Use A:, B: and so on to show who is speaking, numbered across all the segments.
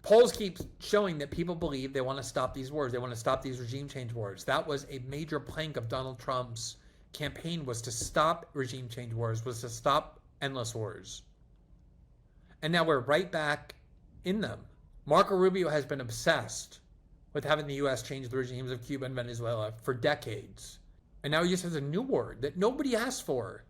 A: polls keep showing that people believe they want to stop these wars. They want to stop these regime change wars. That was a major plank of Donald Trump's campaign, was to stop regime change wars, was to stop endless wars. And now we're right back in them. Marco Rubio has been obsessed with having the U.S. change the regimes of Cuba and Venezuela for decades. And now he just has a new word that nobody asked for.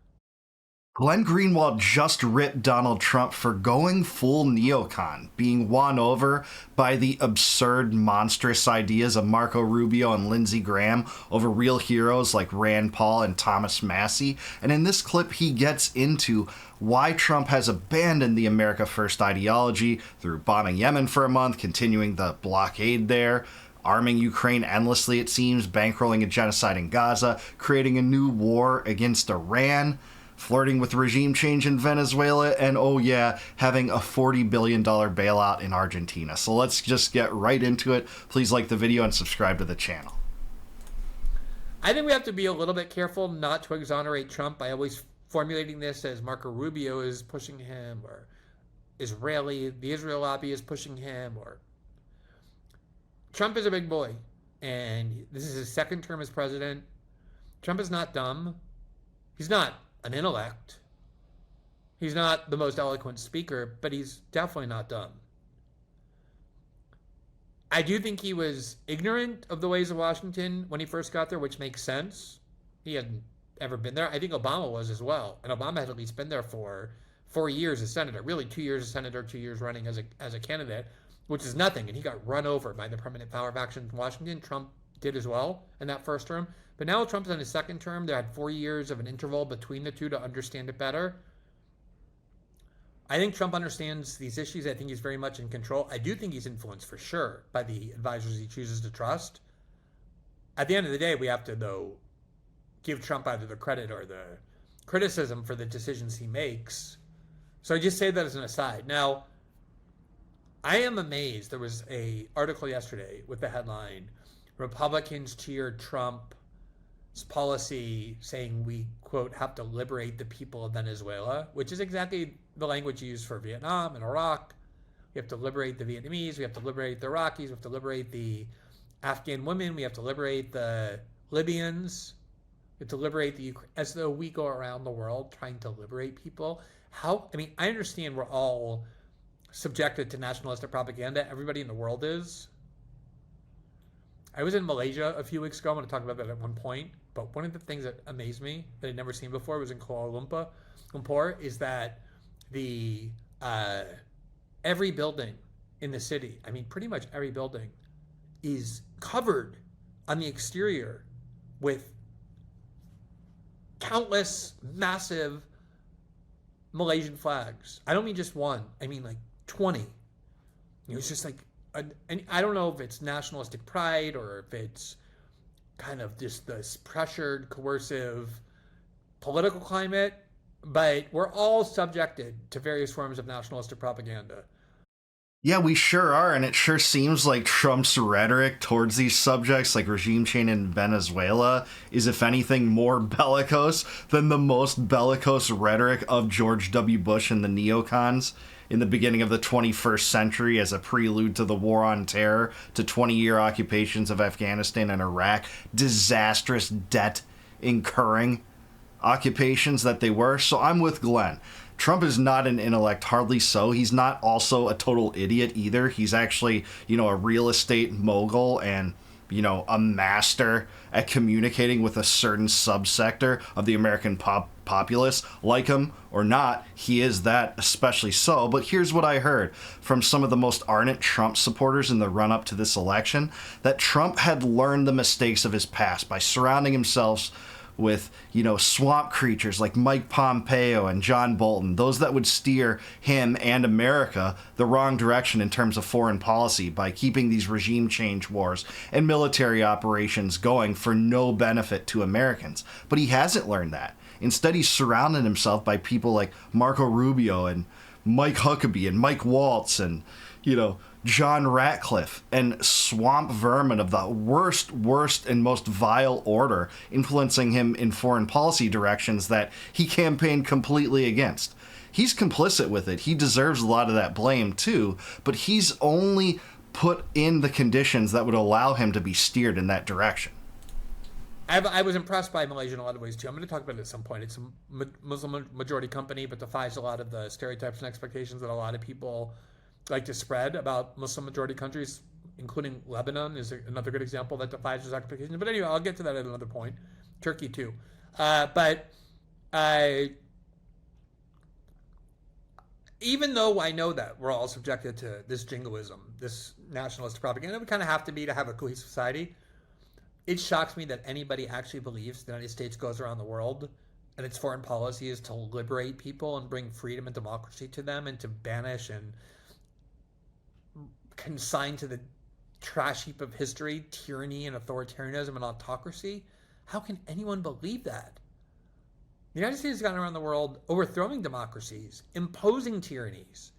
B: Glenn Greenwald just ripped Donald Trump for going full neocon, being won over by the absurd, monstrous ideas of Marco Rubio and Lindsey Graham over real heroes like Rand Paul and Thomas Massie. And in this clip, he gets into why Trump has abandoned the America First ideology through bombing Yemen for a month, continuing the blockade there, arming Ukraine endlessly, it seems, bankrolling a genocide in Gaza, creating a new war against Iran, flirting with regime change in Venezuela, and oh yeah, having a $40 billion bailout in Argentina. So let's just get right into it. Please like the video and subscribe to the channel.
A: I think we have to be a little bit careful not to exonerate Trump by always formulating this as Marco Rubio is pushing him, or the Israel lobby is pushing him, or Trump is a big boy, and this is his second term as president. Trump is not dumb. He's not an intellect. He's not the most eloquent speaker, but he's definitely not dumb. I do think he was ignorant of the ways of Washington when he first got there, which makes sense. He hadn't ever been there. I think Obama was as well. And Obama had at least been there for 4 years as senator, really 2 years as senator, 2 years running as a candidate, which is nothing. And he got run over by the permanent power of action in Washington. Trump did as well in that first term. But now Trump's in his second term. They had 4 years of an interval between the two to understand it better. I think Trump understands these issues. I think he's very much in control. I do think he's influenced for sure by the advisors he chooses to trust. At the end of the day, we have to, though, give Trump either the credit or the criticism for the decisions he makes. So I just say that as an aside. Now, I am amazed. There was an article yesterday with the headline, Republicans cheered Trump's policy saying we, quote, have to liberate the people of Venezuela, which is exactly the language used for Vietnam and Iraq. We have to liberate the Vietnamese. We have to liberate the Iraqis. We have to liberate the Afghan women. We have to liberate the Libyans. We have to liberate the Ukraine, as though we go around the world trying to liberate people. I understand we're all subjected to nationalistic propaganda. Everybody in the world is. I was in Malaysia a few weeks ago. I'm going to talk about that at one point. But one of the things that amazed me that I'd never seen before was in Kuala Lumpur, is that every building in the city, pretty much every building, is covered on the exterior with countless massive Malaysian flags. I don't mean just one. I mean like 20. It's just like, and I don't know if it's nationalistic pride or if it's kind of just this pressured, coercive political climate, but we're all subjected to various forms of nationalistic propaganda.
B: Yeah, we sure are, and it sure seems like Trump's rhetoric towards these subjects, like regime change in Venezuela, is, if anything, more bellicose than the most bellicose rhetoric of George W. Bush and the neocons in the beginning of the 21st century as a prelude to the war on terror, to 20-year occupations of Afghanistan and Iraq, disastrous debt-incurring occupations that they were. So I'm with Glenn. Trump is not an intellect, hardly so. He's not also a total idiot either. He's actually, a real estate mogul and, a master at communicating with a certain subsector of the American populace. Like him or not, he is that, especially so. But here's what I heard from some of the most ardent Trump supporters in the run-up to this election, that Trump had learned the mistakes of his past by surrounding himself with, swamp creatures like Mike Pompeo and John Bolton, those that would steer him and America the wrong direction in terms of foreign policy by keeping these regime change wars and military operations going for no benefit to Americans. But he hasn't learned that. Instead, he's surrounded himself by people like Marco Rubio and Mike Huckabee and Mike Waltz and, John Ratcliffe and swamp vermin of the worst and most vile order, influencing him in foreign policy directions that he campaigned completely against. he's complicit with it. He deserves a lot of that blame too, but he's only put in the conditions that would allow him to be steered in that direction.
A: I was impressed by Malaysia in a lot of ways too. I'm going to talk about it at some point. It's a Muslim majority company, but defies a lot of the stereotypes and expectations that a lot of people like to spread about Muslim majority countries, including Lebanon is another good example that defies those expectations. But anyway, I'll get to that at another point. Turkey too. But even though I know that we're all subjected to this jingoism, this nationalist propaganda, we kind of have to be to have a cohesive society. It shocks me that anybody actually believes the United States goes around the world and its foreign policy is to liberate people and bring freedom and democracy to them and to banish and consign to the trash heap of history tyranny and authoritarianism and autocracy. How can anyone believe that? The United States has gone around the world overthrowing democracies, imposing tyrannies.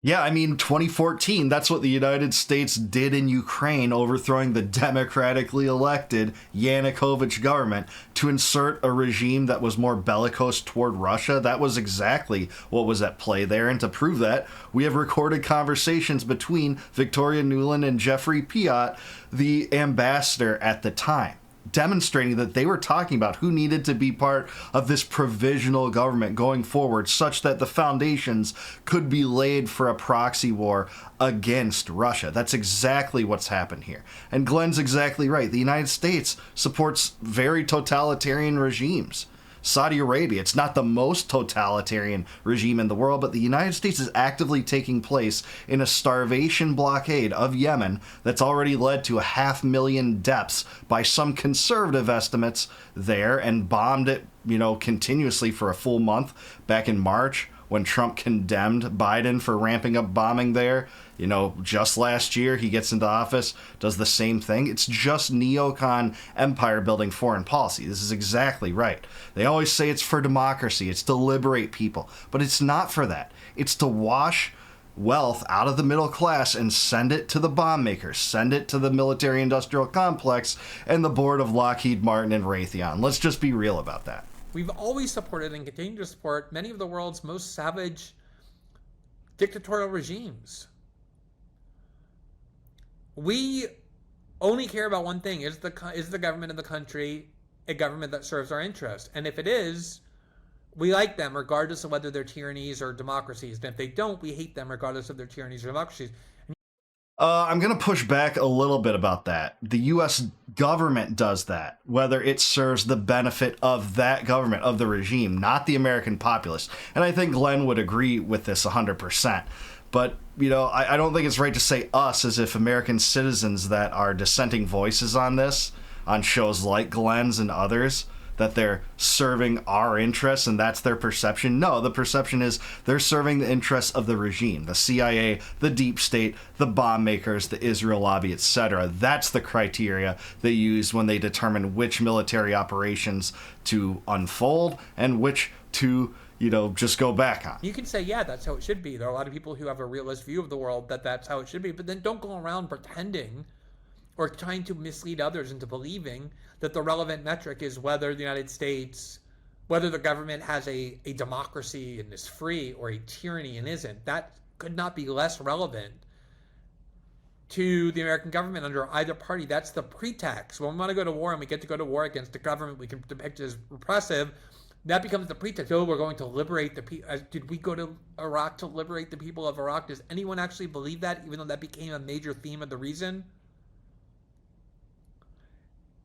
B: Yeah, I mean, 2014, that's what the United States did in Ukraine, overthrowing the democratically elected Yanukovych government to insert a regime that was more bellicose toward Russia. That was exactly what was at play there. And to prove that, we have recorded conversations between Victoria Nuland and Jeffrey Piot, the ambassador at the time, demonstrating that they were talking about who needed to be part of this provisional government going forward such that the foundations could be laid for a proxy war against Russia. That's exactly what's happened here. And Glenn's exactly right. The United States supports very totalitarian regimes. Saudi Arabia, it's not the most totalitarian regime in the world, but the United States is actively taking place in a starvation blockade of Yemen that's already led to 500,000 deaths by some conservative estimates there, and bombed it, continuously for a full month back in March when Trump condemned Biden for ramping up bombing there. Just last year, he gets into office, does the same thing. It's just neocon empire-building foreign policy. This is exactly right. They always say it's for democracy, it's to liberate people, but it's not for that. It's to wash wealth out of the middle class and send it to the bomb makers, send it to the military-industrial complex and the board of Lockheed Martin and Raytheon. Let's just be real about that.
A: We've always supported and continue to support many of the world's most savage dictatorial regimes. We only care about one thing: is the government of the country a government that serves our interests? And if it is, we like them regardless of whether they're tyrannies or democracies. And if they don't, we hate them regardless of their tyrannies or democracies.
B: I'm going to push back a little bit about that. The U.S. government does that, whether it serves the benefit of that government, of the regime, not the American populace. And I think Glenn would agree with this 100%. But, I don't think it's right to say us as if American citizens that are dissenting voices on this, on shows like Glenn's and others, that they're serving our interests and that's their perception. No, the perception is they're serving the interests of the regime, the CIA, the deep state, the bomb makers, the Israel lobby, etc. That's the criteria they use when they determine which military operations to unfold and which to just go back on.
A: You can say, yeah, that's how it should be. There are a lot of people who have a realist view of the world that that's how it should be, but then don't go around pretending or trying to mislead others into believing that the relevant metric is whether the United States, whether the government has a democracy and is free or a tyranny and isn't. That could not be less relevant to the American government under either party. That's the pretext. When we want to go to war and we get to go to war against a government we can depict as repressive, that becomes the pretext. Oh, we're going to liberate the people. Did we go to Iraq to liberate the people of Iraq? Does anyone actually believe that, even though that became a major theme of the reason?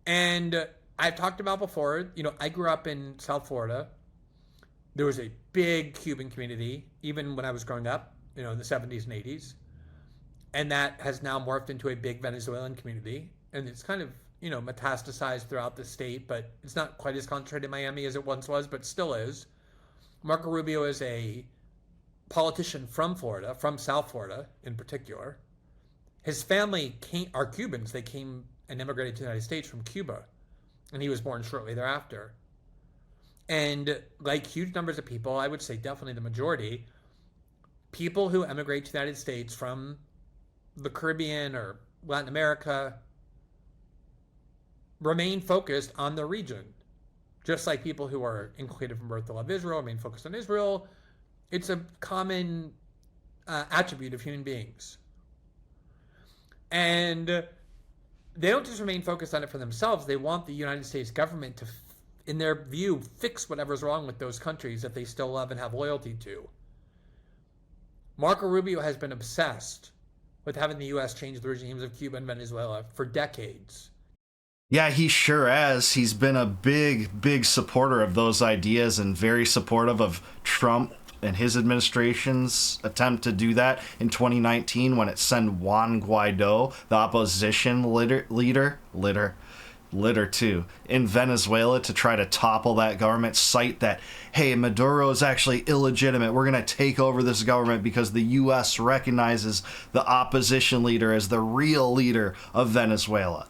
A: And I've talked about before, I grew up in South Florida. There was a big Cuban community, even when I was growing up, in the 70s and 80s. And that has now morphed into a big Venezuelan community. And it's kind of, metastasized throughout the state, but it's not quite as concentrated in Miami as it once was, but still is. Marco Rubio is a politician from Florida, from South Florida in particular. His family are Cubans. They came and immigrated to the United States from Cuba, and he was born shortly thereafter. And like huge numbers of people, I would say definitely the majority, people who emigrate to the United States from the Caribbean or Latin America remain focused on the region. Just like people who are inculcated from birth to love Israel remain focused on Israel, It's a common attribute of human beings. And they don't just remain focused on it for themselves. They want the United States government to, in their view, fix whatever's wrong with those countries that they still love and have loyalty to. Marco Rubio has been obsessed with having the U.S. change the regimes of Cuba and Venezuela for decades.
B: Yeah, he sure has. He's been a big supporter of those ideas and very supportive of Trump and his administration's attempt to do that in 2019 when it sent Juan Guaido, the opposition leader too, in Venezuela to try to topple that government, cite that, hey, Maduro is actually illegitimate. We're going to take over this government because the U.S. recognizes the opposition leader as the real leader of Venezuela.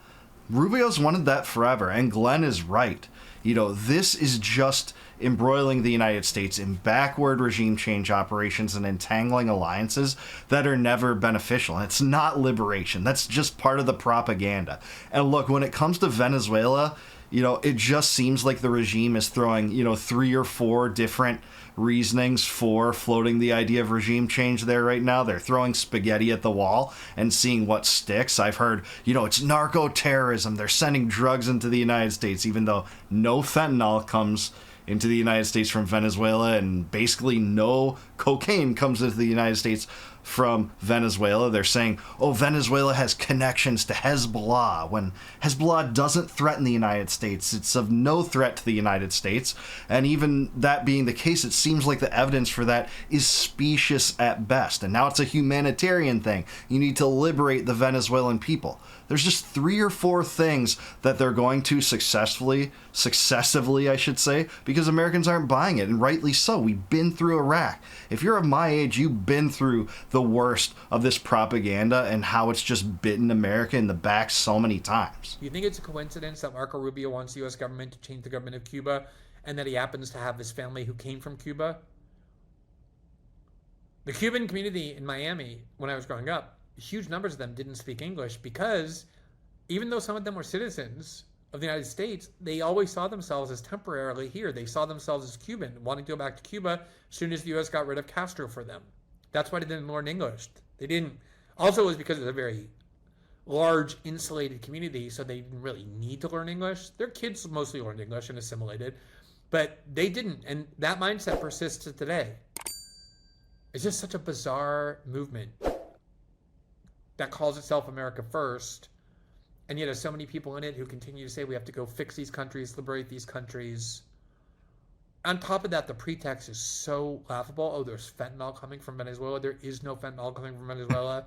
B: Rubio's wanted that forever, and Glenn is right. This is just embroiling the United States in backward regime change operations and entangling alliances that are never beneficial. And it's not liberation. That's just part of the propaganda. And look, when it comes to Venezuela, it just seems like the regime is throwing, 3 or 4 different reasonings for floating the idea of regime change there right now. They're throwing spaghetti at the wall and seeing what sticks. I've heard, it's narco-terrorism. They're sending drugs into the United States, even though no fentanyl comes into the United States from Venezuela, and basically no cocaine comes into the United States from Venezuela. They're saying, Venezuela has connections to Hezbollah, when Hezbollah doesn't threaten the United States. It's of no threat to the United States. And even that being the case, it seems like the evidence for that is specious at best. And now it's a humanitarian thing. You need to liberate the Venezuelan people. There's just 3 or 4 things that they're going to successively, I should say, because Americans aren't buying it, and rightly so. We've been through Iraq. If you're of my age, you've been through the worst of this propaganda and how it's just bitten America in the back so many times.
A: Do you think it's a coincidence that Marco Rubio wants the U.S. government to change the government of Cuba, and that he happens to have this family who came from Cuba? The Cuban community in Miami, when I was growing up, huge numbers of them didn't speak English because even though some of them were citizens of the United States, they always saw themselves as temporarily here. They saw themselves as Cuban, wanting to go back to Cuba as soon as the U.S. got rid of Castro for them. That's why they didn't learn English. They didn't. Also, it was because it was a very large, insulated community, so they didn't really need to learn English. Their kids mostly learned English and assimilated, but they didn't. And that mindset persists to today. It's just such a bizarre movement that calls itself America First, and yet there's so many people in it who continue to say we have to go fix these countries, liberate these countries. On top of that, the pretext is so laughable. There's fentanyl coming from Venezuela. There is no fentanyl coming from Venezuela.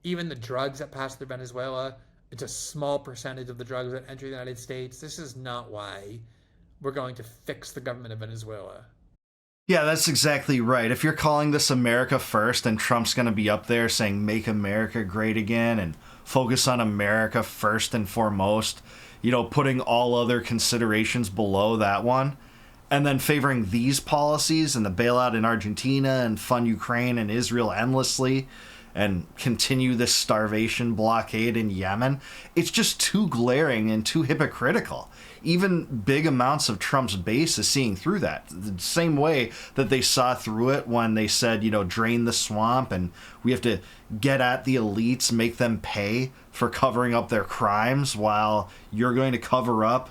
A: Even the drugs that pass through Venezuela, it's a small percentage of the drugs that enter the United States. This is not why we're going to fix the government of Venezuela.
B: Yeah, that's exactly right. If you're calling this America First, and Trump's going to be up there saying make America great again and focus on America first and foremost, putting all other considerations below that one, and then favoring these policies and the bailout in Argentina and fund Ukraine and Israel endlessly and continue this starvation blockade in Yemen, it's just too glaring and too hypocritical. Even big amounts of Trump's base is seeing through that. The same way that they saw through it when they said, drain the swamp and we have to get at the elites, make them pay for covering up their crimes while you're going to cover up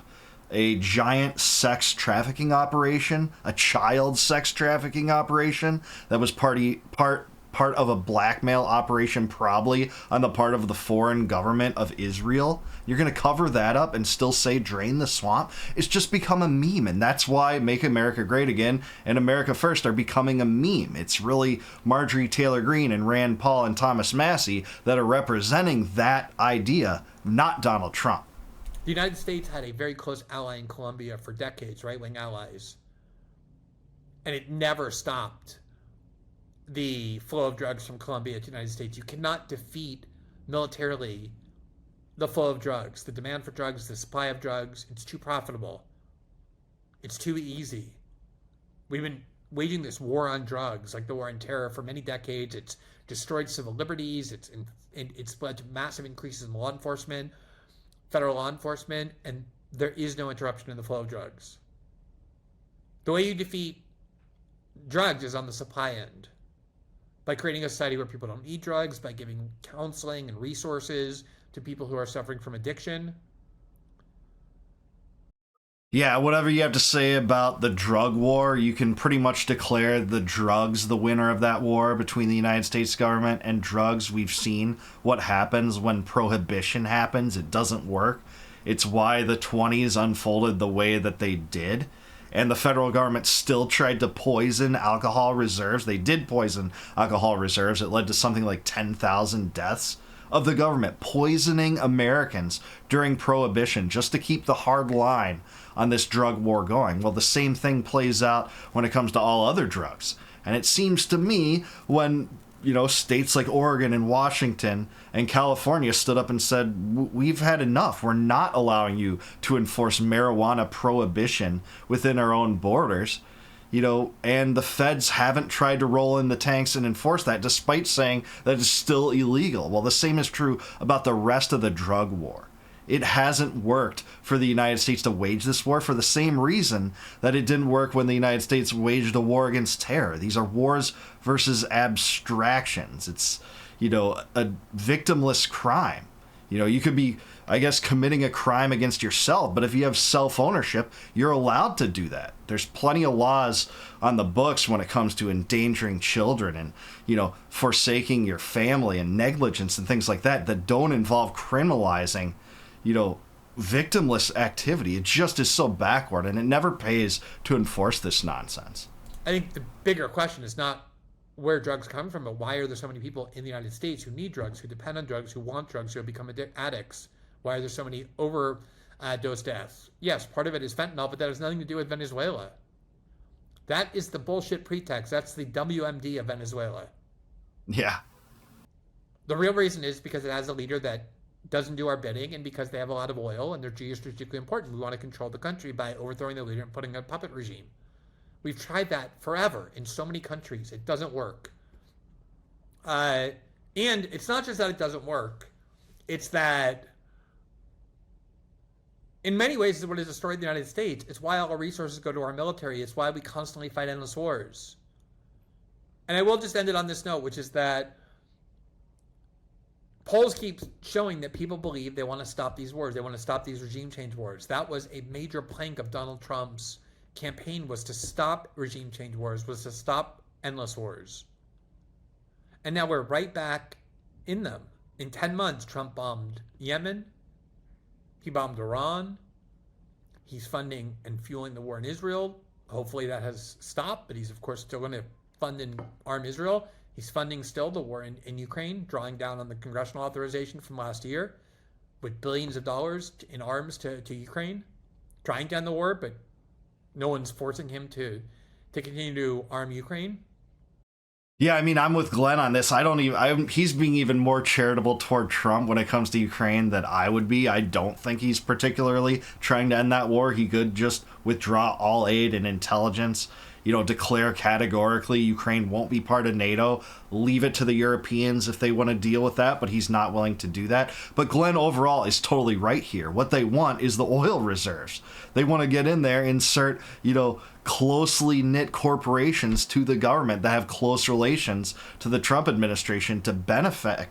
B: a giant sex trafficking operation, a child sex trafficking operation that was part of a blackmail operation, probably on the part of the foreign government of Israel. You're going to cover that up and still say drain the swamp? It's just become a meme, and that's why Make America Great Again and America First are becoming a meme. It's really Marjorie Taylor Greene and Rand Paul and Thomas Massie that are representing that idea, not Donald Trump.
A: The United States had a very close ally in Colombia for decades, right-wing allies, and it never stopped the flow of drugs from Colombia to the United States. You cannot defeat militarily the flow of drugs, the demand for drugs, the supply of drugs. It's too profitable. It's too easy. We've been waging this war on drugs, like the war on terror, for many decades. It's destroyed civil liberties. It's led to massive increases in law enforcement, federal law enforcement, and there is no interruption in the flow of drugs. The way you defeat drugs is on the supply end. By creating a society where people don't need drugs, by giving counseling and resources to people who are suffering from addiction.
B: Yeah, whatever you have to say about the drug war, you can pretty much declare the drugs the winner of that war between the United States government and drugs. We've seen what happens when prohibition happens. It doesn't work. It's why the 20s unfolded the way that they did. And the federal government still tried to poison alcohol reserves. They did poison alcohol reserves. It led to something like 10,000 deaths of the government poisoning Americans during Prohibition just to keep the hard line on this drug war going. Well, the same thing plays out when it comes to all other drugs. And it seems to me when, states like Oregon and Washington and California stood up and said, we've had enough. We're not allowing you to enforce marijuana prohibition within our own borders. And the feds haven't tried to roll in the tanks and enforce that, despite saying that it's still illegal. Well, the same is true about the rest of the drug war. It hasn't worked for the United States to wage this war for the same reason that it didn't work when the United States waged a war against terror. These are wars versus abstractions. It's, a victimless crime. You could be, I guess, committing a crime against yourself, but if you have self-ownership, you're allowed to do that. There's plenty of laws on the books when it comes to endangering children and, forsaking your family and negligence and things like that don't involve criminalizing, victimless activity. It just is so backward, and it never pays to enforce this nonsense.
A: I think the bigger question is not where drugs come from, but why are there so many people in the United States who need drugs, who depend on drugs, who want drugs, who have become addicts? Why are there so many overdose deaths? Yes, part of it is fentanyl, but that has nothing to do with Venezuela. That is the bullshit pretext. That's the WMD of Venezuela.
B: Yeah.
A: The real reason is because it has a leader that doesn't do our bidding, and because they have a lot of oil and they're geostrategically important. We want to control the country by overthrowing the leader and putting a puppet regime. We've tried that forever in so many countries. It doesn't work. And it's not just that it doesn't work. It's that in many ways is what has destroyed the United States. It's why all our resources go to our military. It's why we constantly fight endless wars. And I will just end it on this note, which is that polls keep showing that people believe they want to stop these wars. They want to stop these regime change wars. That was a major plank of Donald Trump's campaign, was to stop regime change wars, was to stop endless wars. And now we're right back in them. In 10 months, Trump bombed Yemen. He bombed Iran. He's funding and fueling the war in Israel. Hopefully that has stopped, but he's, of course, still going to fund and arm Israel. He's funding still the war in Ukraine, drawing down on the congressional authorization from last year with billions of dollars in arms to Ukraine, trying to end the war, but no one's forcing him to continue to arm Ukraine.
B: Yeah, I mean, I'm with Glenn on this. He's being even more charitable toward Trump when it comes to Ukraine than I would be. I don't think he's particularly trying to end that war. He could just withdraw all aid and intelligence, declare categorically Ukraine won't be part of NATO, leave it to the Europeans if they want to deal with that, but he's not willing to do that. But Glenn overall is totally right here. What they want is the oil reserves. They want to get in there, insert, closely knit corporations to the government that have close relations to the Trump administration to benefit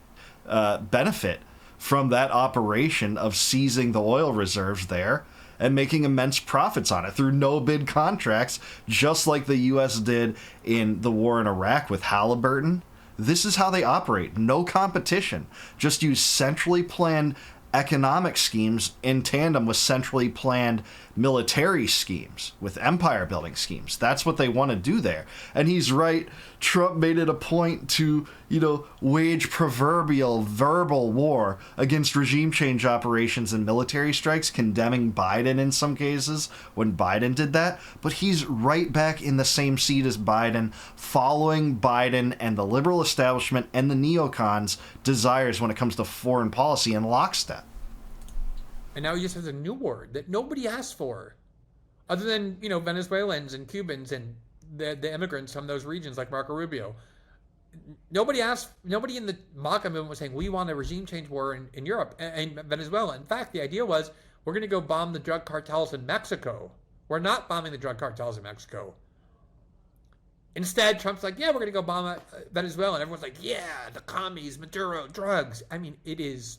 B: from that operation of seizing the oil reserves there and making immense profits on it through no-bid contracts, just like the U.S. did in the war in Iraq with Halliburton. This is how they operate. No competition. Just use centrally planned economic schemes in tandem with centrally planned military schemes, with empire building schemes. That's what they want to do there. And he's right. Trump made it a point to, wage proverbial verbal war against regime change operations and military strikes, condemning Biden in some cases when Biden did that. But he's right back in the same seat as Biden, following Biden and the liberal establishment and the neocons' desires when it comes to foreign policy in lockstep.
A: And now he just has a new word that nobody asked for, other than, Venezuelans and Cubans and the immigrants from those regions like Marco Rubio. Nobody in the MACA movement was saying, we want a regime change war in Europe and Venezuela. In fact, the idea was, we're going to go bomb the drug cartels in Mexico. We're not bombing the drug cartels in Mexico. Instead, Trump's like, yeah, we're going to go bomb Venezuela. And everyone's like, yeah, the commies, Maduro, drugs. I mean, it is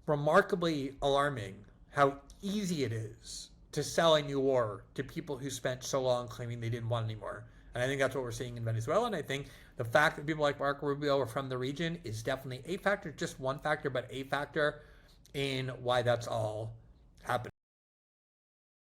A: remarkably alarming how easy it is to sell a new war to people who spent so long claiming they didn't want anymore. And I think that's what we're seeing in Venezuela. And I think the fact that people like Marco Rubio are from the region is definitely a factor, just one factor, but a factor in why that's all happening.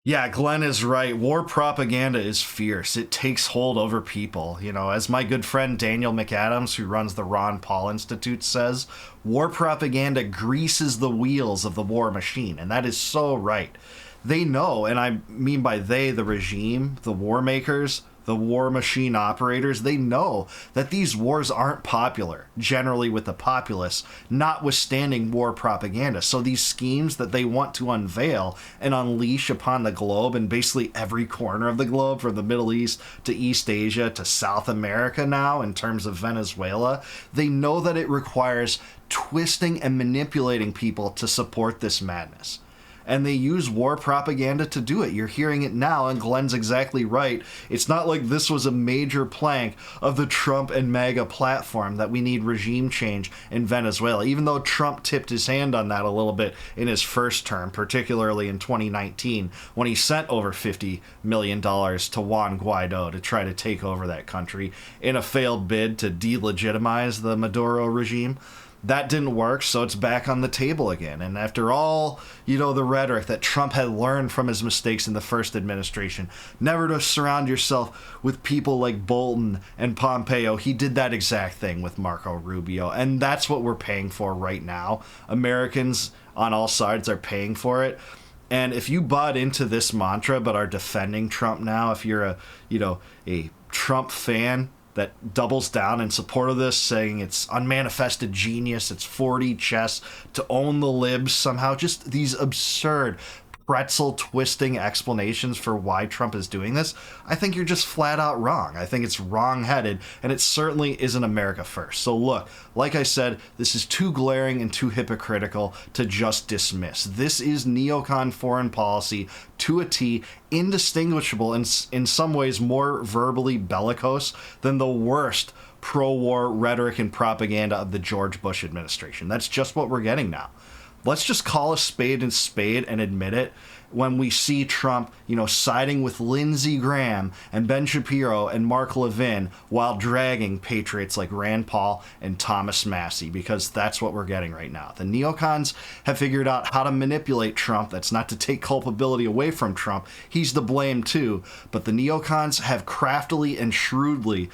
B: Yeah, Glenn is right. War propaganda is fierce. It takes hold over people. You know, as my good friend Daniel McAdams, who runs the Ron Paul Institute, says, war propaganda greases the wheels of the war machine. And that is so right. They know, and I mean by they, the regime, the war makers, the war machine operators, they know that these wars aren't popular, generally with the populace, notwithstanding war propaganda. So these schemes that they want to unveil and unleash upon the globe, and basically every corner of the globe, from the Middle East to East Asia to South America now, in terms of Venezuela, they know that it requires twisting and manipulating people to support this madness. And they use war propaganda to do it. You're hearing it now, and Glenn's exactly right. It's not like this was a major plank of the Trump and MAGA platform that we need regime change in Venezuela, even though Trump tipped his hand on that a little bit in his first term, particularly in 2019, when he sent over $50 million to Juan Guaido to try to take over that country in a failed bid to delegitimize the Maduro regime. That didn't work, so it's back on the table again. And after all, you know, the rhetoric that Trump had learned from his mistakes in the first administration, never to surround yourself with people like Bolton and Pompeo, he did that exact thing with Marco Rubio. And that's what we're paying for right now. Americans on all sides are paying for it. And if you bought into this mantra but are defending Trump now, if you're a Trump fan that doubles down in support of this, saying it's unmanifested genius, it's 4D chess to own the libs somehow, just these absurd pretzel twisting explanations for why Trump is doing this, I think you're just flat out wrong. I think it's wrong-headed, and it certainly isn't America first. So look, like I said, this is too glaring and too hypocritical to just dismiss. This is neocon foreign policy to a T, indistinguishable, and in some ways more verbally bellicose than the worst pro-war rhetoric and propaganda of the George Bush administration. That's just what we're getting now. Let's just call a spade and admit it. When we see Trump, siding with Lindsey Graham and Ben Shapiro and Mark Levin while dragging patriots like Rand Paul and Thomas Massie, because that's what we're getting right now. The neocons have figured out how to manipulate Trump. That's not to take culpability away from Trump. He's to blame too. But the neocons have craftily and shrewdly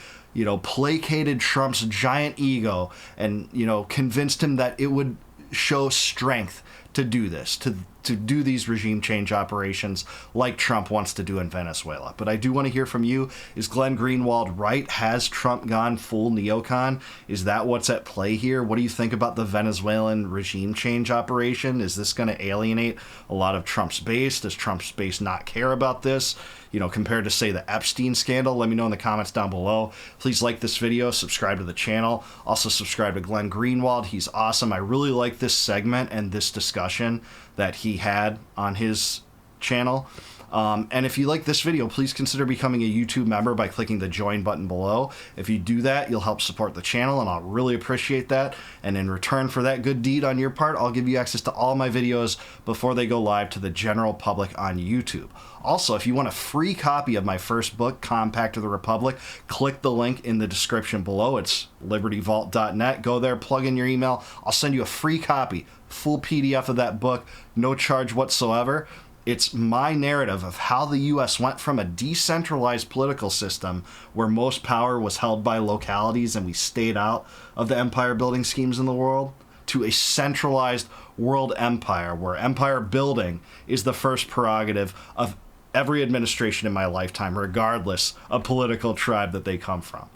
B: placated Trump's giant ego and, convinced him that it would show strength to do this, to do these regime change operations like Trump wants to do in Venezuela. But I do want to hear from you. Is Glenn Greenwald right? Has Trump gone full neocon? Is that what's at play here? What do you think about the Venezuelan regime change operation? Is this going to alienate a lot of Trump's base? Does Trump's base not care about this? Compared to, say, the Epstein scandal? Let me know in the comments down below. Please like this video, subscribe to the channel. Also subscribe to Glenn Greenwald. He's awesome. I really like this segment and this discussion that he had on his channel. And if you like this video, please consider becoming a YouTube member by clicking the join button below. If you do that, you'll help support the channel, and I'll really appreciate that. And in return for that good deed on your part, I'll give you access to all my videos before they go live to the general public on YouTube. Also, if you want a free copy of my first book, Compact of the Republic, click the link in the description below. It's libertyvault.net. Go there, plug in your email. I'll send you a free copy, full PDF of that book, no charge whatsoever. It's my narrative of how the U.S. went from a decentralized political system where most power was held by localities and we stayed out of the empire building schemes in the world, to a centralized world empire where empire building is the first prerogative of every administration in my lifetime, regardless of political tribe that they come from.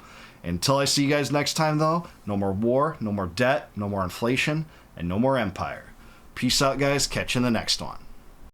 B: Until I see you guys next time, though, no more war, no more debt, no more inflation, and no more empire. Peace out, guys. Catch you in the next one.